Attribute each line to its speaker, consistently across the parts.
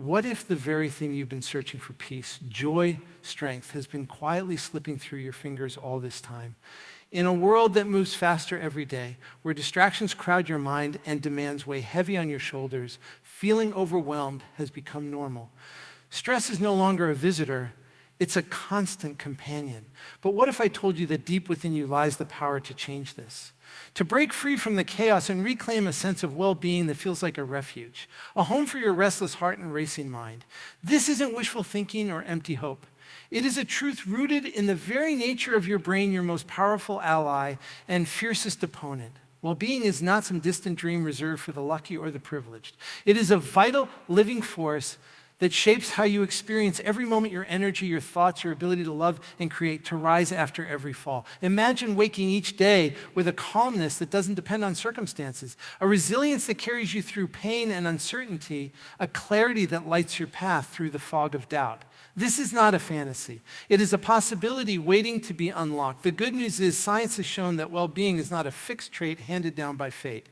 Speaker 1: What if the very thing you've been searching for, peace, joy, strength, has been quietly slipping through your fingers all this time? In a world that moves faster every day, where distractions crowd your mind and demands weigh heavy on your shoulders, feeling overwhelmed has become normal. Stress is no longer a visitor, it's a constant companion. But what if I told you that deep within you lies the power to change this? To break free from the chaos and reclaim a sense of well-being that feels like a refuge, a home for your restless heart and racing mind. This isn't wishful thinking or empty hope. It is a truth rooted in the very nature of your brain, your most powerful ally and fiercest opponent. Well-being is not some distant dream reserved for the lucky or the privileged. It is a vital, living force that shapes how you experience every moment, your energy, your thoughts, your ability to love and create, to rise after every fall. Imagine waking each day with a calmness that doesn't depend on circumstances, a resilience that carries you through pain and uncertainty, a clarity that lights your path through the fog of doubt. This is not a fantasy. It is a possibility waiting to be unlocked. The good news is science has shown that well-being is not a fixed trait handed down by fate.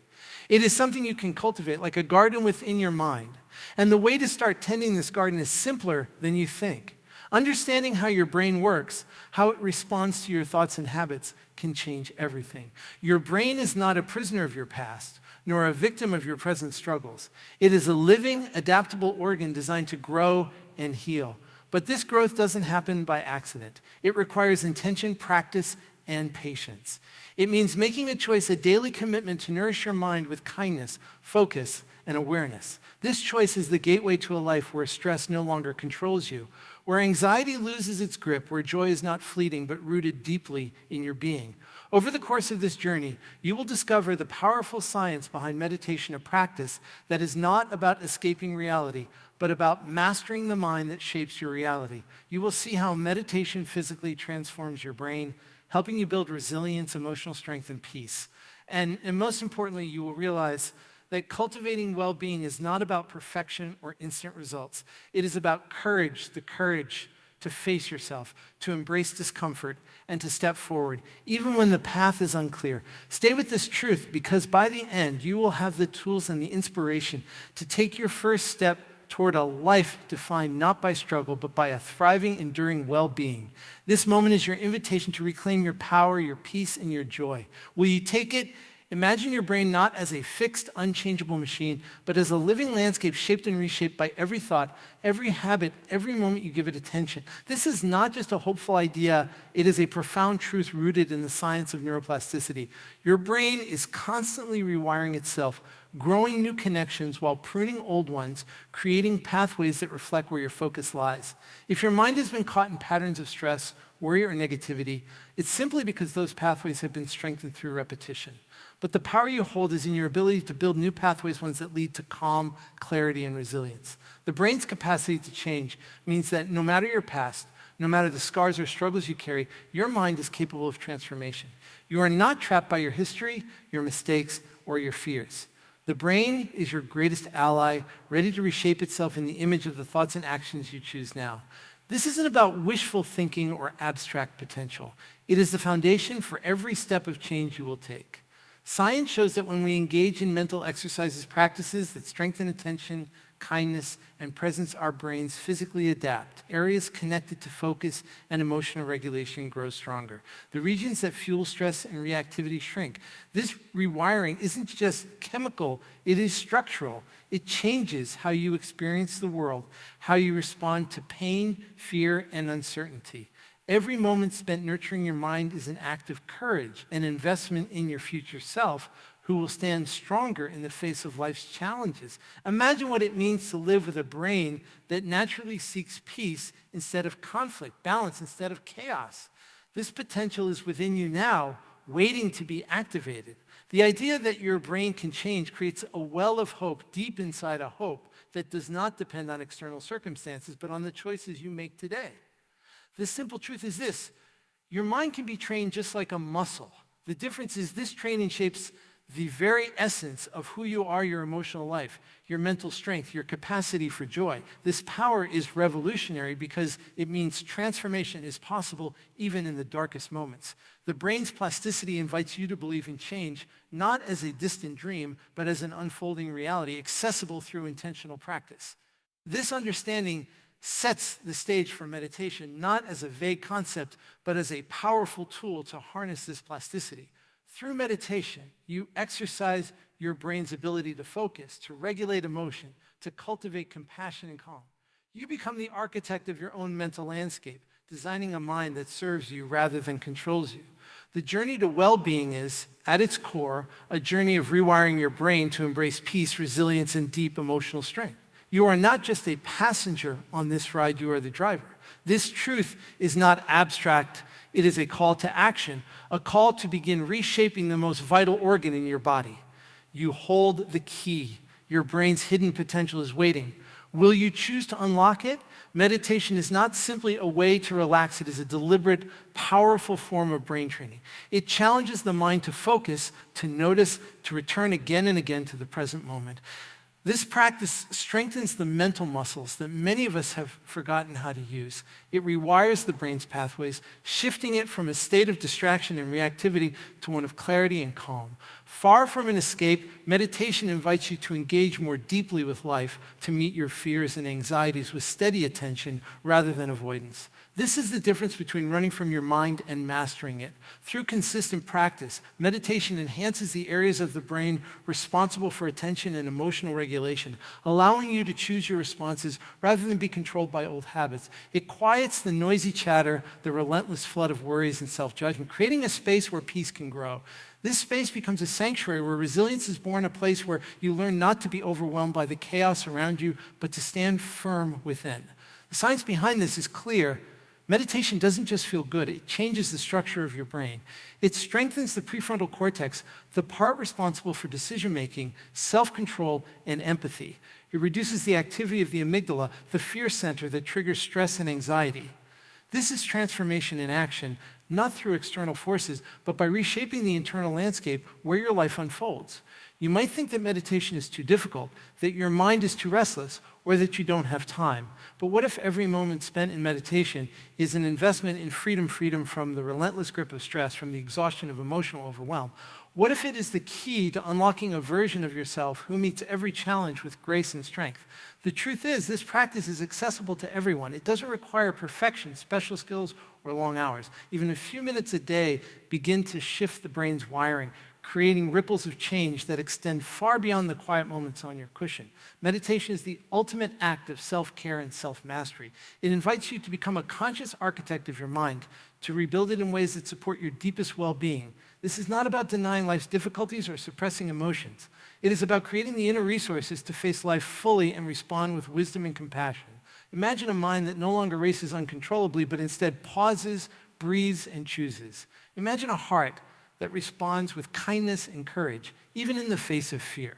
Speaker 1: It is something you can cultivate, like a garden within your mind. And the way to start tending this garden is simpler than you think. Understanding how your brain works, how it responds to your thoughts and habits, can change everything. Your brain is not a prisoner of your past, nor a victim of your present struggles. It is a living, adaptable organ designed to grow and heal. But this growth doesn't happen by accident. It requires intention, practice, and patience. It means making a choice, a daily commitment to nourish your mind with kindness, focus, and awareness. This choice is the gateway to a life where stress no longer controls you, where anxiety loses its grip, where joy is not fleeting but rooted deeply in your being. Over the course of this journey, you will discover the powerful science behind meditation, a practice that is not about escaping reality, but about mastering the mind that shapes your reality. You will see how meditation physically transforms your brain, helping you build resilience, emotional strength, and peace. And most importantly, you will realize that cultivating well-being is not about perfection or instant results. It is about courage, the courage to face yourself, to embrace discomfort, and to step forward, even when the path is unclear. Stay with this truth, because by the end, you will have the tools and the inspiration to take your first step toward a life defined not by struggle, but by a thriving, enduring well-being. This moment is your invitation to reclaim your power, your peace, and your joy. Will you take it? Imagine your brain not as a fixed, unchangeable machine, but as a living landscape shaped and reshaped by every thought, every habit, every moment you give it attention. This is not just a hopeful idea, it is a profound truth rooted in the science of neuroplasticity. Your brain is constantly rewiring itself, growing new connections while pruning old ones, creating pathways that reflect where your focus lies. If your mind has been caught in patterns of stress, worry, or negativity, it's simply because those pathways have been strengthened through repetition. But the power you hold is in your ability to build new pathways, ones that lead to calm, clarity, and resilience. The brain's capacity to change means that no matter your past, no matter the scars or struggles you carry, your mind is capable of transformation. You are not trapped by your history, your mistakes, or your fears. The brain is your greatest ally, ready to reshape itself in the image of the thoughts and actions you choose now. This isn't about wishful thinking or abstract potential. It is the foundation for every step of change you will take. Science shows that when we engage in mental exercises, practices that strengthen attention, kindness, and presence, our brains physically adapt. Areas connected to focus and emotional regulation grow stronger. The regions that fuel stress and reactivity shrink. This rewiring isn't just chemical, it is structural. It changes how you experience the world, how you respond to pain, fear, and uncertainty. Every moment spent nurturing your mind is an act of courage, an investment in your future self, who will stand stronger in the face of life's challenges. Imagine what it means to live with a brain that naturally seeks peace instead of conflict, balance instead of chaos. This potential is within you now, waiting to be activated. The idea that your brain can change creates a well of hope deep inside a hope that does not depend on external circumstances, but on the choices you make today. The simple truth is this: your mind can be trained just like a muscle. The difference is this training shapes the very essence of who you are, your emotional life, your mental strength, your capacity for joy. This power is revolutionary because it means transformation is possible even in the darkest moments. The brain's plasticity invites you to believe in change, not as a distant dream, but as an unfolding reality, accessible through intentional practice. This understanding sets the stage for meditation, not as a vague concept, but as a powerful tool to harness this plasticity. Through meditation, you exercise your brain's ability to focus, to regulate emotion, to cultivate compassion and calm. You become the architect of your own mental landscape, designing a mind that serves you rather than controls you. The journey to well-being is, at its core, a journey of rewiring your brain to embrace peace, resilience, and deep emotional strength. You are not just a passenger on this ride, you are the driver. This truth is not abstract, it is a call to action, a call to begin reshaping the most vital organ in your body. You hold the key. Your brain's hidden potential is waiting. Will you choose to unlock it? Meditation is not simply a way to relax, it is a deliberate, powerful form of brain training. It challenges the mind to focus, to notice, to return again and again to the present moment. This practice strengthens the mental muscles that many of us have forgotten how to use. It rewires the brain's pathways, shifting it from a state of distraction and reactivity to one of clarity and calm. Far from an escape, meditation invites you to engage more deeply with life, to meet your fears and anxieties with steady attention rather than avoidance. This is the difference between running from your mind and mastering it. Through consistent practice, meditation enhances the areas of the brain responsible for attention and emotional regulation, allowing you to choose your responses rather than be controlled by old habits. It quiets the noisy chatter, the relentless flood of worries and self-judgment, creating a space where peace can grow. This space becomes a sanctuary where resilience is born, a place where you learn not to be overwhelmed by the chaos around you, but to stand firm within. The science behind this is clear. Meditation doesn't just feel good, it changes the structure of your brain. It strengthens the prefrontal cortex, the part responsible for decision-making, self-control, and empathy. It reduces the activity of the amygdala, the fear center that triggers stress and anxiety. This is transformation in action, not through external forces, but by reshaping the internal landscape where your life unfolds. You might think that meditation is too difficult, that your mind is too restless, or that you don't have time. But what if every moment spent in meditation is an investment in freedom from the relentless grip of stress, from the exhaustion of emotional overwhelm? What if it is the key to unlocking a version of yourself who meets every challenge with grace and strength? The truth is, this practice is accessible to everyone. It doesn't require perfection, special skills, or long hours. Even a few minutes a day begin to shift the brain's wiring, creating ripples of change that extend far beyond the quiet moments on your cushion. Meditation is the ultimate act of self-care and self-mastery. It invites you to become a conscious architect of your mind, to rebuild it in ways that support your deepest well-being. This is not about denying life's difficulties or suppressing emotions. It is about creating the inner resources to face life fully and respond with wisdom and compassion. Imagine a mind that no longer races uncontrollably, but instead pauses, breathes, and chooses. Imagine a heart that responds with kindness and courage, even in the face of fear.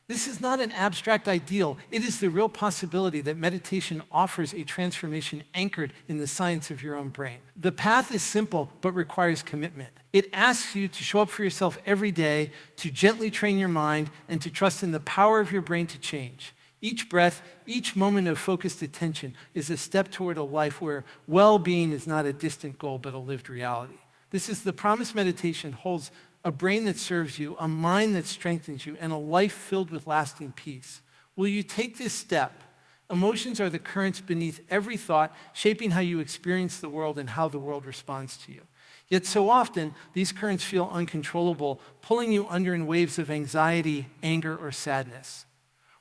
Speaker 1: This is not an abstract ideal. It is the real possibility that meditation offers a transformation anchored in the science of your own brain. The path is simple, but requires commitment. It asks you to show up for yourself every day, to gently train your mind, and to trust in the power of your brain to change. Each breath, each moment of focused attention is a step toward a life where well-being is not a distant goal, but a lived reality. This is the promise meditation holds: a brain that serves you, a mind that strengthens you, and a life filled with lasting peace. Will you take this step? Emotions are the currents beneath every thought, shaping how you experience the world and how the world responds to you. Yet so often, these currents feel uncontrollable, pulling you under in waves of anxiety, anger, or sadness.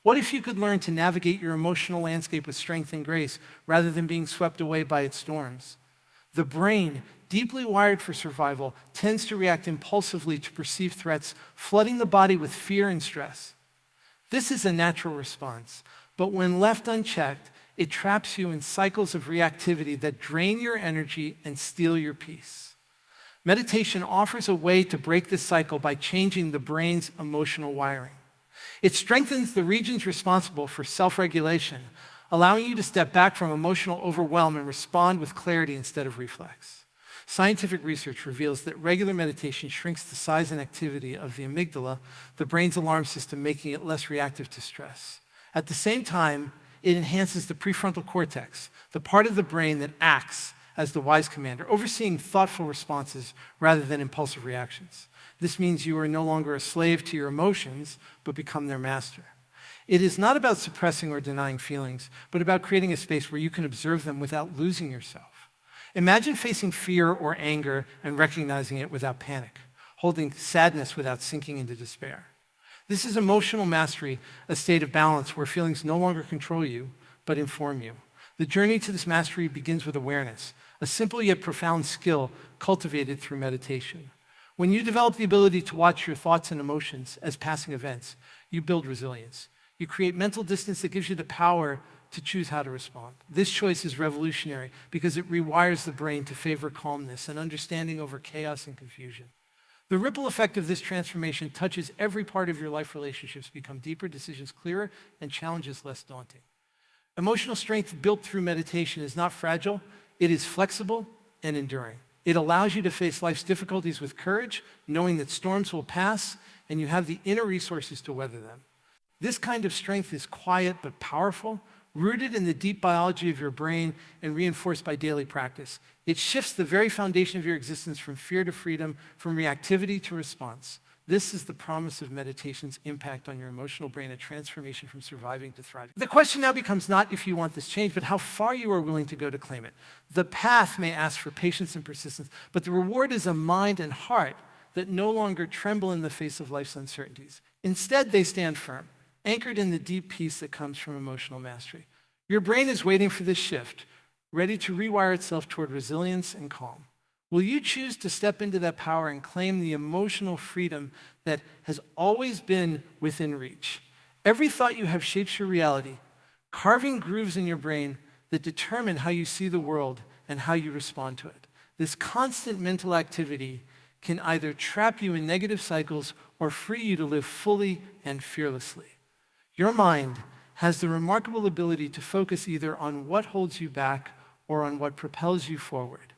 Speaker 1: What if you could learn to navigate your emotional landscape with strength and grace rather than being swept away by its storms? The brain, deeply wired for survival, tends to react impulsively to perceived threats, flooding the body with fear and stress. This is a natural response, but when left unchecked, it traps you in cycles of reactivity that drain your energy and steal your peace. Meditation offers a way to break this cycle by changing the brain's emotional wiring. It strengthens the regions responsible for self-regulation, allowing you to step back from emotional overwhelm and respond with clarity instead of reflex. Scientific research reveals that regular meditation shrinks the size and activity of the amygdala, the brain's alarm system, making it less reactive to stress. At the same time, it enhances the prefrontal cortex, the part of the brain that acts as the wise commander, overseeing thoughtful responses rather than impulsive reactions. This means you are no longer a slave to your emotions, but become their master. It is not about suppressing or denying feelings, but about creating a space where you can observe them without losing yourself. Imagine facing fear or anger and recognizing it without panic, holding sadness without sinking into despair. This is emotional mastery, a state of balance where feelings no longer control you, but inform you. The journey to this mastery begins with awareness, a simple yet profound skill cultivated through meditation. When you develop the ability to watch your thoughts and emotions as passing events, you build resilience. You create mental distance that gives you the power to choose how to respond. This choice is revolutionary because it rewires the brain to favor calmness and understanding over chaos and confusion. The ripple effect of this transformation touches every part of your life. Relationships become deeper, decisions clearer, and challenges less daunting. Emotional strength built through meditation is not fragile, it is flexible and enduring. It allows you to face life's difficulties with courage, knowing that storms will pass, and you have the inner resources to weather them. This kind of strength is quiet but powerful, rooted in the deep biology of your brain and reinforced by daily practice. It shifts the very foundation of your existence from fear to freedom, from reactivity to response. This is the promise of meditation's impact on your emotional brain, a transformation from surviving to thriving. The question now becomes not if you want this change, but how far you are willing to go to claim it. The path may ask for patience and persistence, but the reward is a mind and heart that no longer tremble in the face of life's uncertainties. Instead, they stand firm, anchored in the deep peace that comes from emotional mastery. Your brain is waiting for this shift, ready to rewire itself toward resilience and calm. Will you choose to step into that power and claim the emotional freedom that has always been within reach? Every thought you have shapes your reality, carving grooves in your brain that determine how you see the world and how you respond to it. This constant mental activity can either trap you in negative cycles or free you to live fully and fearlessly. Your mind has the remarkable ability to focus either on what holds you back or on what propels you forward.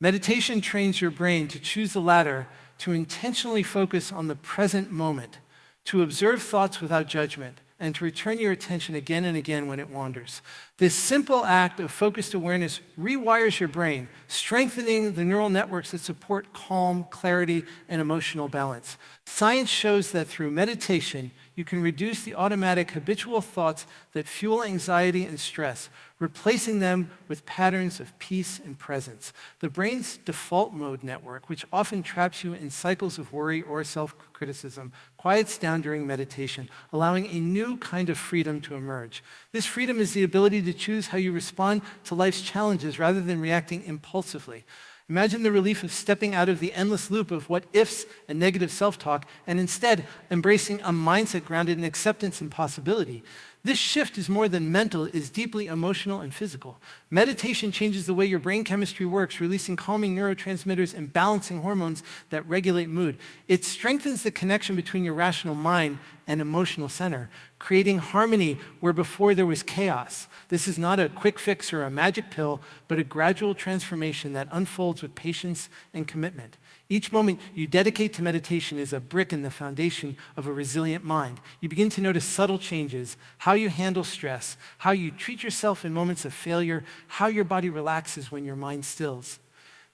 Speaker 1: Meditation trains your brain to choose the latter, to intentionally focus on the present moment, to observe thoughts without judgment, and to return your attention again and again when it wanders. This simple act of focused awareness rewires your brain, strengthening the neural networks that support calm, clarity, and emotional balance. Science shows that through meditation, you can reduce the automatic habitual thoughts that fuel anxiety and stress, replacing them with patterns of peace and presence. The brain's default mode network, which often traps you in cycles of worry or self-criticism, quiets down during meditation, allowing a new kind of freedom to emerge. This freedom is the ability to choose how you respond to life's challenges rather than reacting impulsively. Imagine the relief of stepping out of the endless loop of what-ifs and negative self-talk and instead embracing a mindset grounded in acceptance and possibility. This shift is more than mental, it is deeply emotional and physical. Meditation changes the way your brain chemistry works, releasing calming neurotransmitters and balancing hormones that regulate mood. It strengthens the connection between your rational mind and emotional center, creating harmony where before there was chaos. This is not a quick fix or a magic pill, but a gradual transformation that unfolds with patience and commitment. Each moment you dedicate to meditation is a brick in the foundation of a resilient mind. You begin to notice subtle changes, how you handle stress, how you treat yourself in moments of failure, how your body relaxes when your mind stills.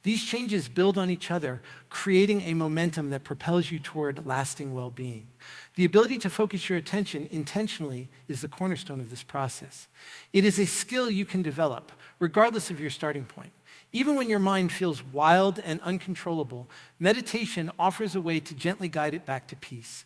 Speaker 1: These changes build on each other, creating a momentum that propels you toward lasting well-being. The ability to focus your attention intentionally is the cornerstone of this process. It is a skill you can develop, regardless of your starting point. Even when your mind feels wild and uncontrollable, meditation offers a way to gently guide it back to peace.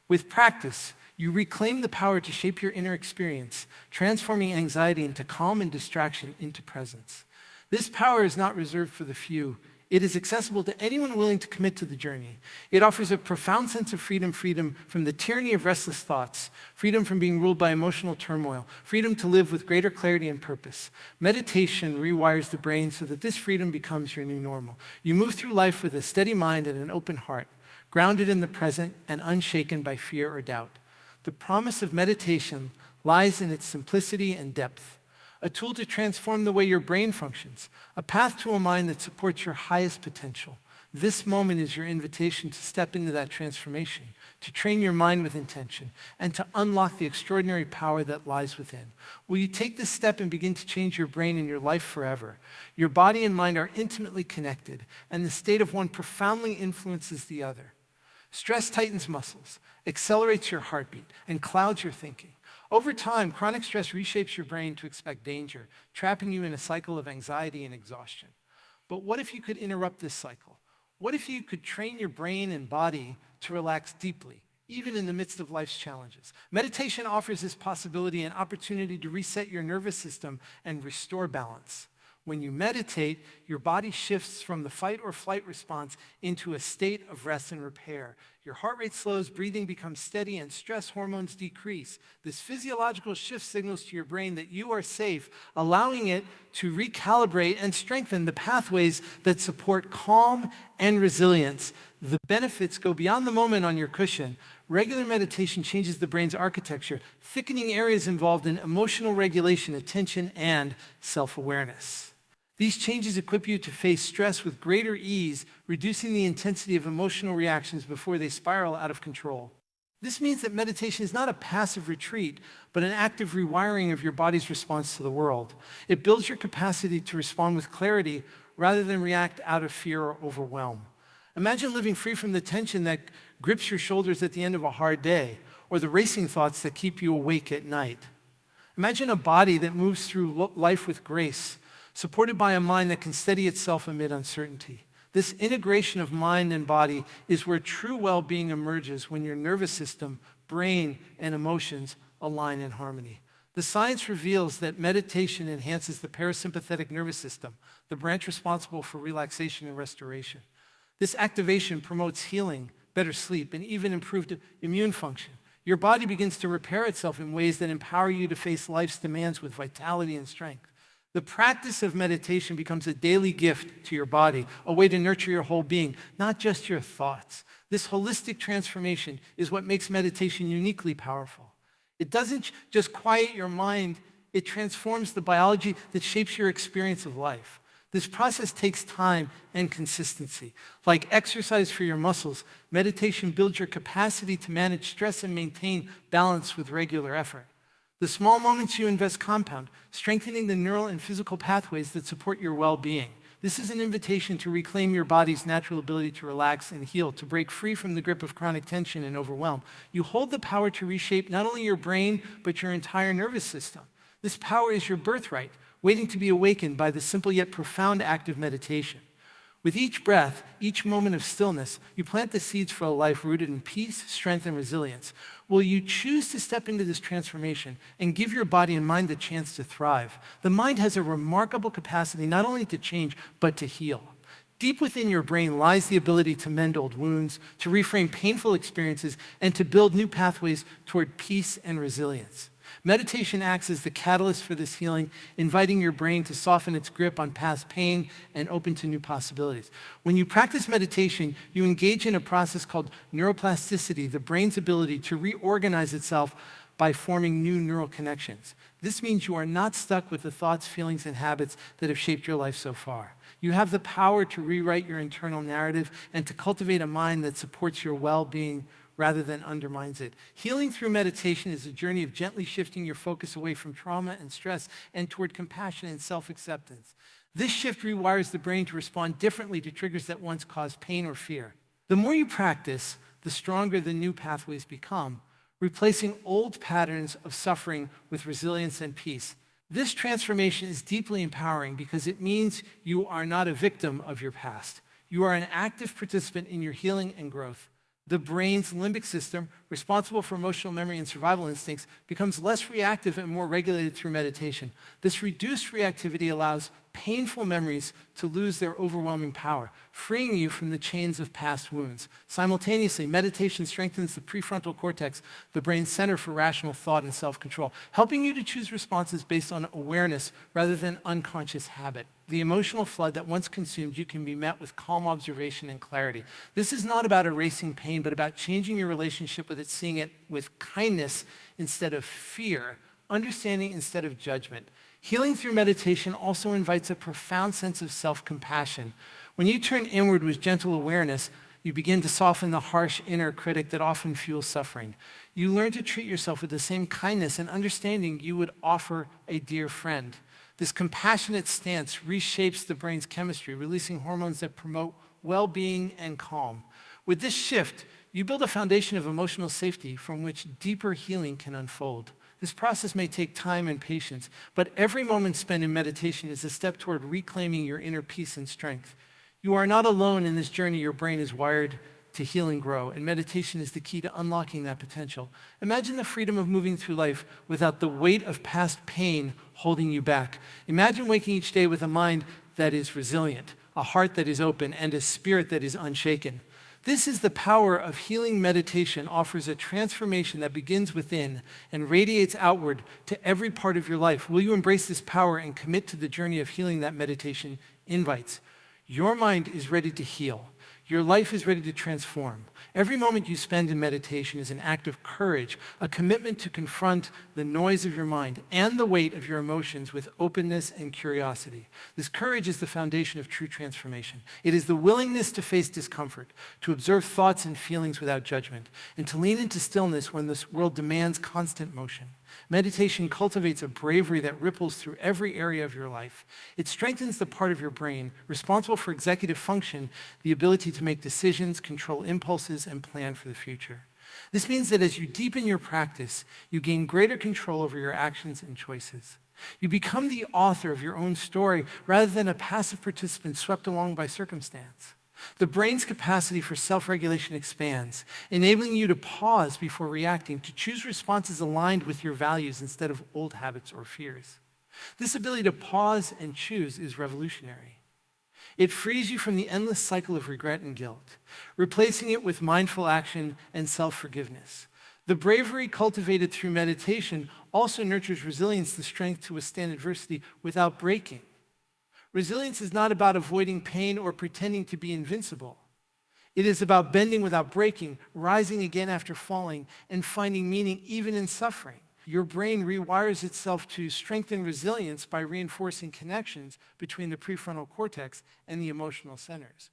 Speaker 1: With practice, you reclaim the power to shape your inner experience, transforming anxiety into calm and distraction into presence. This power is not reserved for the few. It is accessible to anyone willing to commit to the journey. It offers a profound sense of freedom from the tyranny of restless thoughts, freedom from being ruled by emotional turmoil, freedom to live with greater clarity and purpose. Meditation rewires the brain so that this freedom becomes your new normal. You move through life with a steady mind and an open heart, grounded in the present and unshaken by fear or doubt. The promise of meditation lies in its simplicity and depth. A tool to transform the way your brain functions, a path to a mind that supports your highest potential. This moment is your invitation to step into that transformation, to train your mind with intention, and to unlock the extraordinary power that lies within. Will you take this step and begin to change your brain and your life forever? Your body and mind are intimately connected, and the state of one profoundly influences the other. Stress tightens muscles, accelerates your heartbeat, and clouds your thinking. Over time, chronic stress reshapes your brain to expect danger, trapping you in a cycle of anxiety and exhaustion. But what if you could interrupt this cycle? What if you could train your brain and body to relax deeply, even in the midst of life's challenges? Meditation offers this possibility and opportunity to reset your nervous system and restore balance. When you meditate, your body shifts from the fight or flight response into a state of rest and repair. Your heart rate slows, breathing becomes steady, and stress hormones decrease. This physiological shift signals to your brain that you are safe, allowing it to recalibrate and strengthen the pathways that support calm and resilience. The benefits go beyond the moment on your cushion. Regular meditation changes the brain's architecture, thickening areas involved in emotional regulation, attention, and self-awareness. These changes equip you to face stress with greater ease, reducing the intensity of emotional reactions before they spiral out of control. This means that meditation is not a passive retreat, but an active rewiring of your body's response to the world. It builds your capacity to respond with clarity rather than react out of fear or overwhelm. Imagine living free from the tension that grips your shoulders at the end of a hard day, or the racing thoughts that keep you awake at night. Imagine a body that moves through life with grace, supported by a mind that can steady itself amid uncertainty. This integration of mind and body is where true well-being emerges, when your nervous system, brain, and emotions align in harmony. The science reveals that meditation enhances the parasympathetic nervous system, the branch responsible for relaxation and restoration. This activation promotes healing, better sleep, and even improved immune function. Your body begins to repair itself in ways that empower you to face life's demands with vitality and strength. The practice of meditation becomes a daily gift to your body, a way to nurture your whole being, not just your thoughts. This holistic transformation is what makes meditation uniquely powerful. It doesn't just quiet your mind, it transforms the biology that shapes your experience of life. This process takes time and consistency. Like exercise for your muscles, meditation builds your capacity to manage stress and maintain balance with regular effort. The small moments you invest compound, strengthening the neural and physical pathways that support your well-being. This is an invitation to reclaim your body's natural ability to relax and heal, to break free from the grip of chronic tension and overwhelm. You hold the power to reshape not only your brain, but your entire nervous system. This power is your birthright, waiting to be awakened by the simple yet profound act of meditation. With each breath, each moment of stillness, you plant the seeds for a life rooted in peace, strength, and resilience. Will you choose to step into this transformation and give your body and mind the chance to thrive? The mind has a remarkable capacity not only to change, but to heal. Deep within your brain lies the ability to mend old wounds, to reframe painful experiences, and to build new pathways toward peace and resilience. Meditation acts as the catalyst for this healing, inviting your brain to soften its grip on past pain and open to new possibilities. When you practice meditation, you engage in a process called neuroplasticity, the brain's ability to reorganize itself by forming new neural connections. This means you are not stuck with the thoughts, feelings, and habits that have shaped your life so far. You have the power to rewrite your internal narrative and to cultivate a mind that supports your well-being rather than undermines it. Healing through meditation is a journey of gently shifting your focus away from trauma and stress and toward compassion and self-acceptance. This shift rewires the brain to respond differently to triggers that once caused pain or fear. The more you practice, the stronger the new pathways become, replacing old patterns of suffering with resilience and peace. This transformation is deeply empowering because it means you are not a victim of your past. You are an active participant in your healing and growth. The brain's limbic system, responsible for emotional memory and survival instincts, becomes less reactive and more regulated through meditation. This reduced reactivity allows painful memories to lose their overwhelming power, freeing you from the chains of past wounds. Simultaneously, meditation strengthens the prefrontal cortex, the brain's center for rational thought and self-control, helping you to choose responses based on awareness rather than unconscious habit. The emotional flood that once consumed you can be met with calm observation and clarity. This is not about erasing pain, but about changing your relationship with it, seeing it with kindness instead of fear, understanding instead of judgment. Healing through meditation also invites a profound sense of self-compassion. When you turn inward with gentle awareness, you begin to soften the harsh inner critic that often fuels suffering. You learn to treat yourself with the same kindness and understanding you would offer a dear friend. This compassionate stance reshapes the brain's chemistry, releasing hormones that promote well-being and calm. With this shift, you build a foundation of emotional safety from which deeper healing can unfold. This process may take time and patience, but every moment spent in meditation is a step toward reclaiming your inner peace and strength. You are not alone in this journey. Your brain is wired to heal and grow, and meditation is the key to unlocking that potential. Imagine the freedom of moving through life without the weight of past pain holding you back. Imagine waking each day with a mind that is resilient, a heart that is open, and a spirit that is unshaken. This is the power of healing. Meditation offers a transformation that begins within and radiates outward to every part of your life. Will you embrace this power and commit to the journey of healing that meditation invites? Your mind is ready to heal. Your life is ready to transform. Every moment you spend in meditation is an act of courage, a commitment to confront the noise of your mind and the weight of your emotions with openness and curiosity. This courage is the foundation of true transformation. It is the willingness to face discomfort, to observe thoughts and feelings without judgment, and to lean into stillness when this world demands constant motion. Meditation cultivates a bravery that ripples through every area of your life. It strengthens the part of your brain responsible for executive function, the ability to make decisions, control impulses, and plan for the future. This means that as you deepen your practice, you gain greater control over your actions and choices. You become the author of your own story rather than a passive participant swept along by circumstance. The brain's capacity for self-regulation expands, enabling you to pause before reacting, to choose responses aligned with your values instead of old habits or fears. This ability to pause and choose is revolutionary. It frees you from the endless cycle of regret and guilt, replacing it with mindful action and self-forgiveness. The bravery cultivated through meditation also nurtures resilience, the strength to withstand adversity without breaking. Resilience is not about avoiding pain or pretending to be invincible. It is about bending without breaking, rising again after falling, and finding meaning even in suffering. Your brain rewires itself to strengthen resilience by reinforcing connections between the prefrontal cortex and the emotional centers.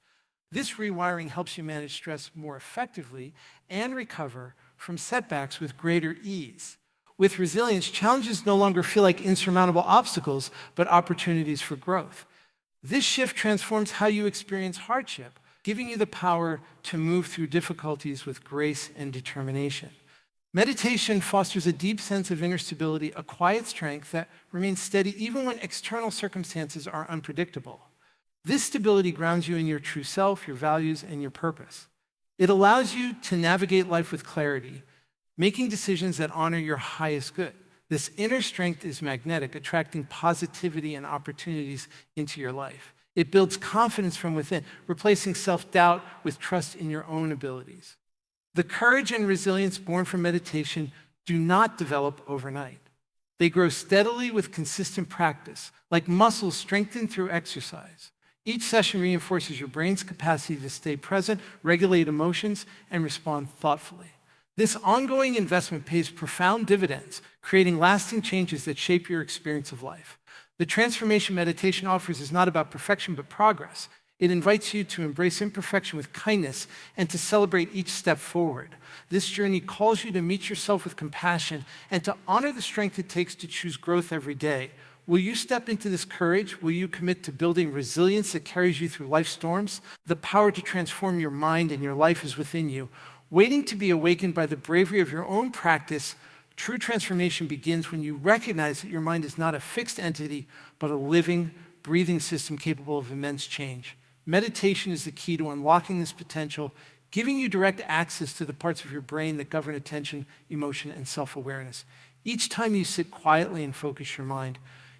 Speaker 1: This rewiring helps you manage stress more effectively and recover from setbacks with greater ease. With resilience, challenges no longer feel like insurmountable obstacles, but opportunities for growth. This shift transforms how you experience hardship, giving you the power to move through difficulties with grace and determination. Meditation fosters a deep sense of inner stability, a quiet strength that remains steady even when external circumstances are unpredictable. This stability grounds you in your true self, your values, and your purpose. It allows you to navigate life with clarity, making decisions that honor your highest good. This inner strength is magnetic, attracting positivity and opportunities into your life. It builds confidence from within, replacing self-doubt with trust in your own abilities. The courage and resilience born from meditation do not develop overnight. They grow steadily with consistent practice, like muscles strengthened through exercise. Each session reinforces your brain's capacity to stay present, regulate emotions, and respond thoughtfully. This ongoing investment pays profound dividends, creating lasting changes that shape your experience of life. The transformation meditation offers is not about perfection, but progress. It invites you to embrace imperfection with kindness and to celebrate each step forward. This journey calls you to meet yourself with compassion and to honor the strength it takes to choose growth every day. Will you step into this courage? Will you commit to building resilience that carries you through life's storms? The power to transform your mind and your life is within you. Waiting to be awakened by the bravery of your own practice, true transformation begins when you recognize that your mind is not a fixed entity, but a living, breathing system capable of immense change. Meditation is the key to unlocking this potential, giving you direct access to the parts of your brain that govern attention, emotion, and self-awareness. Each time you sit quietly and focus your mind,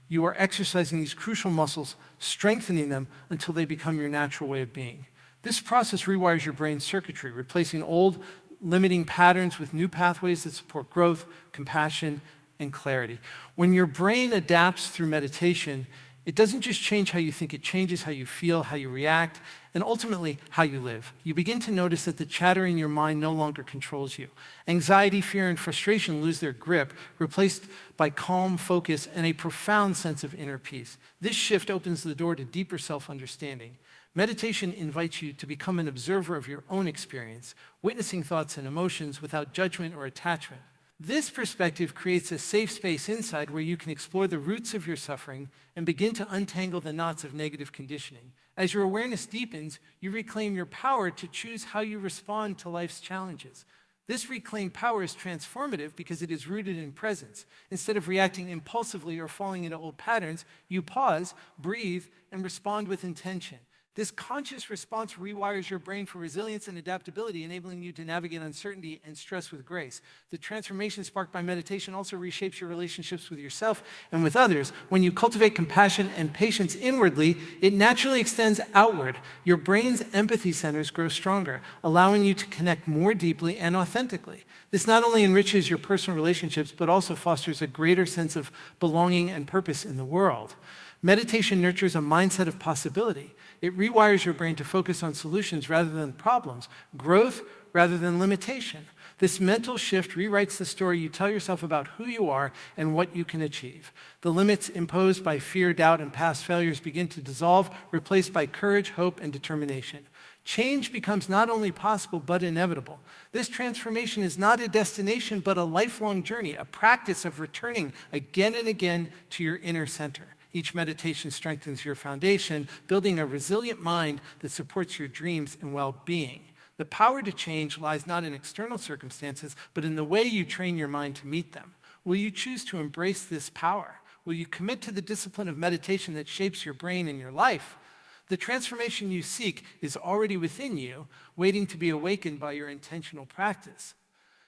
Speaker 1: you are exercising these crucial muscles, strengthening them until they become your natural way of being. This process rewires your brain's circuitry, replacing old limiting patterns with new pathways that support growth, compassion, and clarity. When your brain adapts through meditation, it doesn't just change how you think, it changes how you feel, how you react, and ultimately how you live. You begin to notice that the chatter in your mind no longer controls you. Anxiety, fear, and frustration lose their grip, replaced by calm focus and a profound sense of inner peace. This shift opens the door to deeper self-understanding. Meditation invites you to become an observer of your own experience, witnessing thoughts and emotions without judgment or attachment. This perspective creates a safe space inside where you can explore the roots of your suffering and begin to untangle the knots of negative conditioning. As your awareness deepens, you reclaim your power to choose how you respond to life's challenges. This reclaimed power is transformative because it is rooted in presence. Instead of reacting impulsively or falling into old patterns, you pause, breathe, and respond with intention. This conscious response rewires your brain for resilience and adaptability, enabling you to navigate uncertainty and stress with grace. The transformation sparked by meditation also reshapes your relationships with yourself and with others. When you cultivate compassion and patience inwardly, it naturally extends outward. Your brain's empathy centers grow stronger, allowing you to connect more deeply and authentically. This not only enriches your personal relationships, but also fosters a greater sense of belonging and purpose in the world. Meditation nurtures a mindset of possibility. It rewires your brain to focus on solutions rather than problems, growth rather than limitation. This mental shift rewrites the story you tell yourself about who you are and what you can achieve. The limits imposed by fear, doubt, and past failures begin to dissolve, replaced by courage, hope, and determination. Change becomes not only possible, but inevitable. This transformation is not a destination, but a lifelong journey, a practice of returning again and again to your inner center. Each meditation strengthens your foundation, building a resilient mind that supports your dreams and well-being. The power to change lies not in external circumstances, but in the way you train your mind to meet them. Will you choose to embrace this power? Will you commit to the discipline of meditation that shapes your brain and your life? The transformation you seek is already within you, waiting to be awakened by your intentional practice.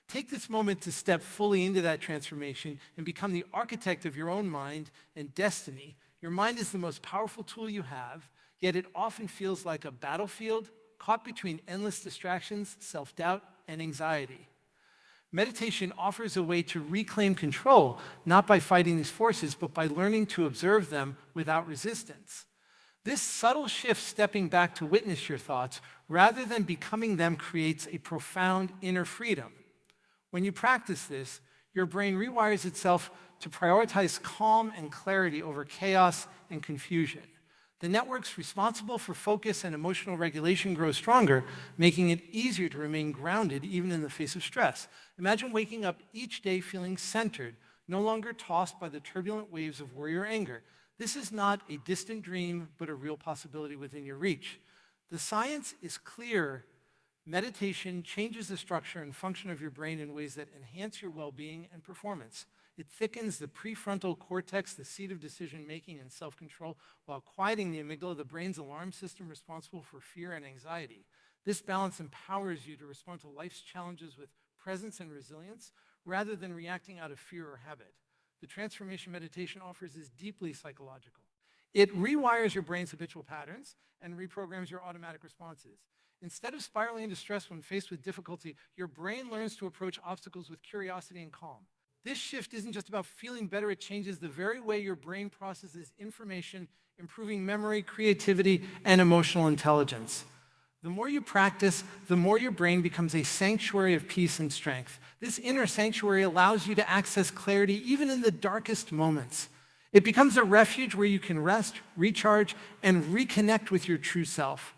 Speaker 1: Take this moment to step fully into that transformation and become the architect of your own mind and destiny. Your mind is the most powerful tool you have, yet it often feels like a battlefield caught between endless distractions, self-doubt, and anxiety. Meditation offers a way to reclaim control, not by fighting these forces, but by learning to observe them without resistance. This subtle shift, stepping back to witness your thoughts, rather than becoming them, creates a profound inner freedom. When you practice this, your brain rewires itself to prioritize calm and clarity over chaos and confusion. The networks responsible for focus and emotional regulation grow stronger, making it easier to remain grounded even in the face of stress. Imagine waking up each day feeling centered, no longer tossed by the turbulent waves of worry or anger. This is not a distant dream, but a real possibility within your reach. The science is clear. Meditation changes the structure and function of your brain in ways that enhance your well-being and performance. It thickens the prefrontal cortex, the seat of decision-making and self-control, while quieting the amygdala, the brain's alarm system responsible for fear and anxiety. This balance empowers you to respond to life's challenges with presence and resilience, rather than reacting out of fear or habit. The transformation meditation offers is deeply psychological. It rewires your brain's habitual patterns and reprograms your automatic responses. Instead of spiraling into stress when faced with difficulty, your brain learns to approach obstacles with curiosity and calm. This shift isn't just about feeling better, it changes the very way your brain processes information, improving memory, creativity, and emotional intelligence. The more you practice, the more your brain becomes a sanctuary of peace and strength. This inner sanctuary allows you to access clarity even in the darkest moments. It becomes a refuge where you can rest, recharge, and reconnect with your true self.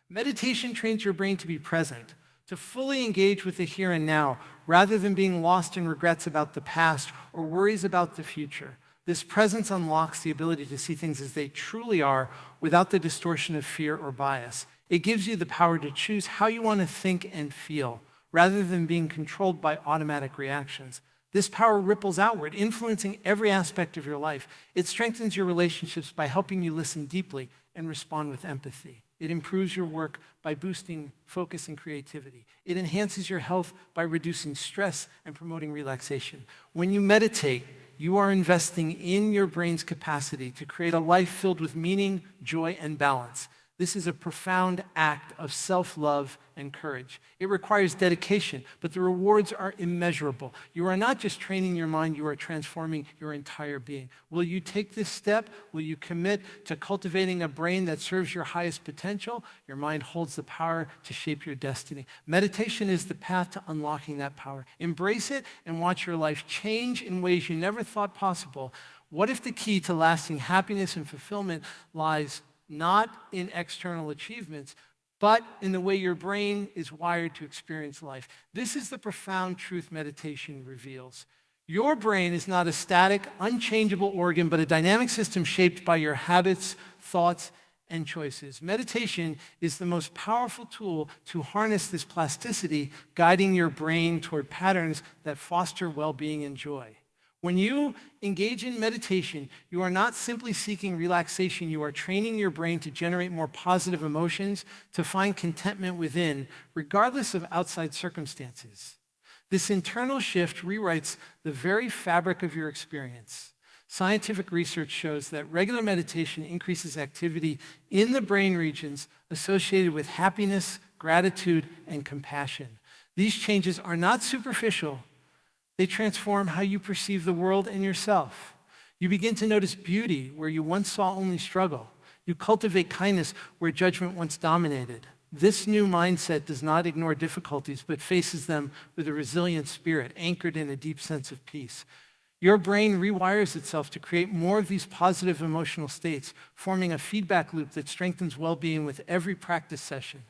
Speaker 1: Meditation trains your brain to be present, to fully engage with the here and now, rather than being lost in regrets about the past or worries about the future. This presence unlocks the ability to see things as they truly are without the distortion of fear or bias. It gives you the power to choose how you want to think and feel, rather than being controlled by automatic reactions. This power ripples outward, influencing every aspect of your life. It strengthens your relationships by helping you listen deeply and respond with empathy. It improves your work by boosting focus and creativity. It enhances your health by reducing stress and promoting relaxation. When you meditate, you are investing in your brain's capacity to create a life filled with meaning, joy, and balance. This is a profound act of self-love and courage. It requires dedication, but the rewards are immeasurable. You are not just training your mind, you are transforming your entire being. Will you take this step? Will you commit to cultivating a brain that serves your highest potential? Your mind holds the power to shape your destiny. Meditation is the path to unlocking that power. Embrace it and watch your life change in ways you never thought possible. What if the key to lasting happiness and fulfillment lies not in external achievements, but in the way your brain is wired to experience life? This is the profound truth meditation reveals. Your brain is not a static, unchangeable organ, but a dynamic system shaped by your habits, thoughts, and choices. Meditation is the most powerful tool to harness this plasticity, guiding your brain toward patterns that foster well-being and joy. When you engage in meditation, you are not simply seeking relaxation, you are training your brain to generate more positive emotions, to find contentment within, regardless of outside circumstances. This internal shift rewrites the very fabric of your experience. Scientific research shows that regular meditation increases activity in the brain regions associated with happiness, gratitude, and compassion. These changes are not superficial. They transform how you perceive the world and yourself. You begin to notice beauty where you once saw only struggle. You cultivate kindness where judgment once dominated. This new mindset does not ignore difficulties, but faces them with a resilient spirit, anchored in a deep sense of peace. Your brain rewires itself to create more of these positive emotional states, forming a feedback loop that strengthens well-being with every practice session.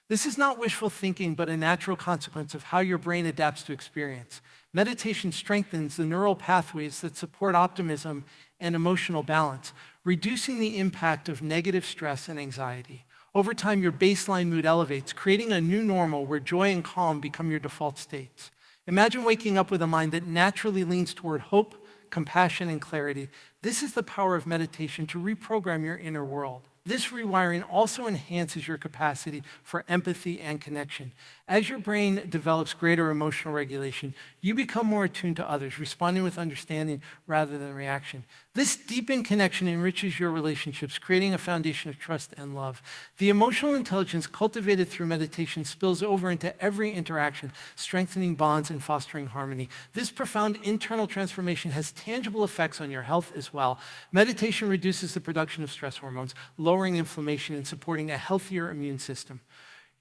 Speaker 1: This is not wishful thinking, but a natural consequence of how your brain adapts to experience. Meditation strengthens the neural pathways that support optimism and emotional balance, reducing the impact of negative stress and anxiety. Over time, your baseline mood elevates, creating a new normal where joy and calm become your default states. Imagine waking up with a mind that naturally leans toward hope, compassion, and clarity. This is the power of meditation to reprogram your inner world. This rewiring also enhances your capacity for empathy and connection. As your brain develops greater emotional regulation, you become more attuned to others, responding with understanding rather than reaction. This deepened connection enriches your relationships, creating a foundation of trust and love. The emotional intelligence cultivated through meditation spills over into every interaction, strengthening bonds and fostering harmony. This profound internal transformation has tangible effects on your health as well. Meditation reduces the production of stress hormones, lowering inflammation and supporting a healthier immune system.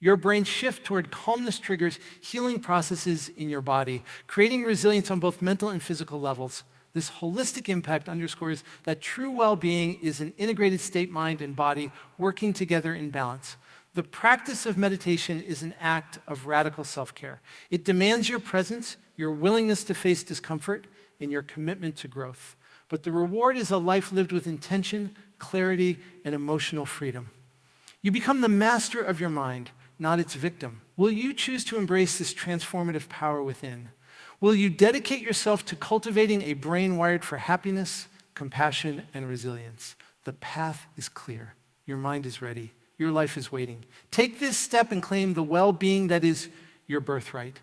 Speaker 1: Your brain's shift toward calmness triggers healing processes in your body, creating resilience on both mental and physical levels. This holistic impact underscores that true well-being is an integrated state, mind, and body working together in balance. The practice of meditation is an act of radical self-care. It demands your presence, your willingness to face discomfort, and your commitment to growth. But the reward is a life lived with intention, clarity, and emotional freedom. You become the master of your mind, not its victim. Will you choose to embrace this transformative power within? Will you dedicate yourself to cultivating a brain wired for happiness, compassion, and resilience? The path is clear. Your mind is ready. Your life is waiting. Take this step and claim the well-being that is your birthright.